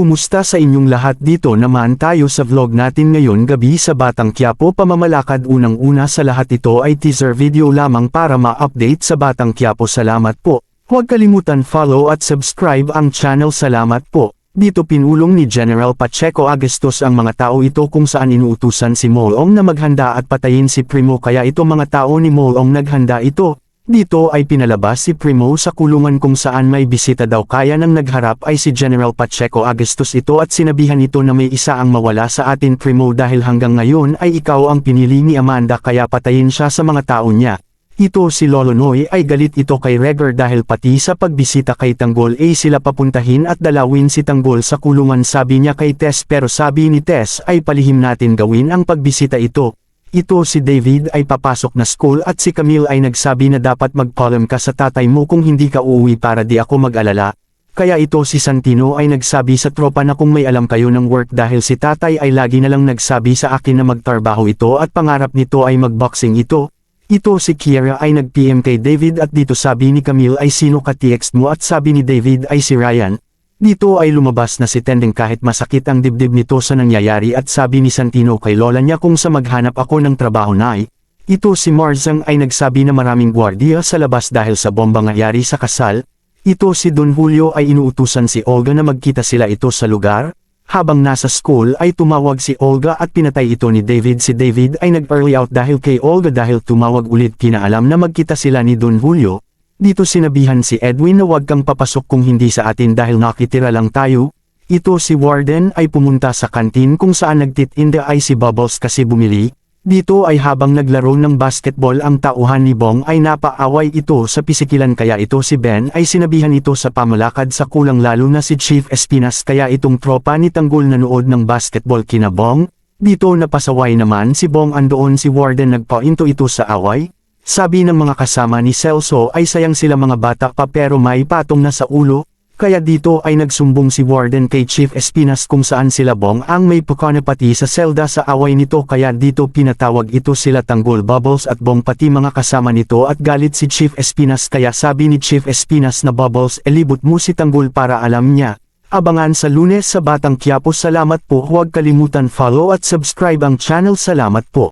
Kumusta sa inyong lahat? Dito naman tayo sa vlog natin ngayon gabi sa Batang Quiapo pamamalakad. Unang-una sa lahat, ito ay teaser video lamang para ma-update sa Batang Quiapo. Salamat po. Huwag kalimutan follow at subscribe ang channel. Salamat po. Dito pinulong ni General Pacheco Agastos ang mga tao ito kung saan inuutusan si Moong na maghanda at patayin si Primo, kaya ito mga tao ni Moong naghanda ito. Dito ay pinalabas si Primo sa kulungan kung saan may bisita daw, kaya nang nagharap ay si General Pacheco Agastos ito at sinabihan ito na may isa ang mawala sa atin Primo, dahil hanggang ngayon ay ikaw ang pinili ni Amanda, kaya patayin siya sa mga tao niya. Ito si Lolo Noy ay galit ito kay Regar dahil pati sa pagbisita kay Tanggol ay sila papuntahin at dalawin si Tanggol sa kulungan, sabi niya kay Tess, pero sabi ni Tess ay palihim natin gawin ang pagbisita ito. Ito si David ay papasok na school at si Camille ay nagsabi na dapat mag-column ka sa tatay mo kung hindi ka uuwi para di ako mag-alala. Kaya ito si Santino ay nagsabi sa tropa na kung may alam kayo ng work dahil si tatay ay lagi na lang nagsabi sa akin na magtrabaho ito at pangarap nito ay mag-boxing ito. Ito si Kiera ay nag-PM kay David at dito sabi ni Camille ay sino ka text mo at sabi ni David ay si Ryan. Dito ay lumabas na si Tendeng kahit masakit ang dibdib nito sa nangyayari at sabi ni Santino kay lola niya kung sa maghanap ako ng trabaho na. Ito si Marzang ay nagsabi na maraming gwardiya sa labas dahil sa bomba nangyari sa kasal. Ito si Don Julio ay inuutusan si Olga na magkita sila ito sa lugar. Habang nasa school ay tumawag si Olga at pinatay ito ni David. Si David ay nag-early out dahil kay Olga dahil tumawag ulit, pinaalam na magkita sila ni Don Julio. Dito sinabihan si Edwin na huwag kang papasok kung hindi sa atin dahil nakitira lang tayo. Ito si Warden ay pumunta sa kantin kung saan nagtitinda ay si Bubbles kasi bumili. Dito ay habang naglaro ng basketball ang tauhan ni Bong ay napaaway ito sa pisikilan, kaya ito si Ben ay sinabihan ito sa pamalakad sa kulang, lalo na si Chief Espinas, kaya itong tropa ni Tanggol nanood ng basketball kina Bong. Dito napasaway naman si Bong, andoon si Warden nagpainto ito sa away. Sabi ng mga kasama ni Celso ay sayang sila mga bata pa pero may patong na sa ulo, kaya dito ay nagsumbong si Warden kay Chief Espinas kung saan sila Bong ang may pukana pati sa selda sa away nito, kaya dito pinatawag ito sila Tanggol, Bubbles at Bong pati mga kasama nito at galit si Chief Espinas, kaya sabi ni Chief Espinas na Bubbles elibot mo si Tanggol para alam niya. Abangan sa Lunes sa Batang Quiapo. Salamat po. Huwag kalimutan follow at subscribe ang channel. Salamat po.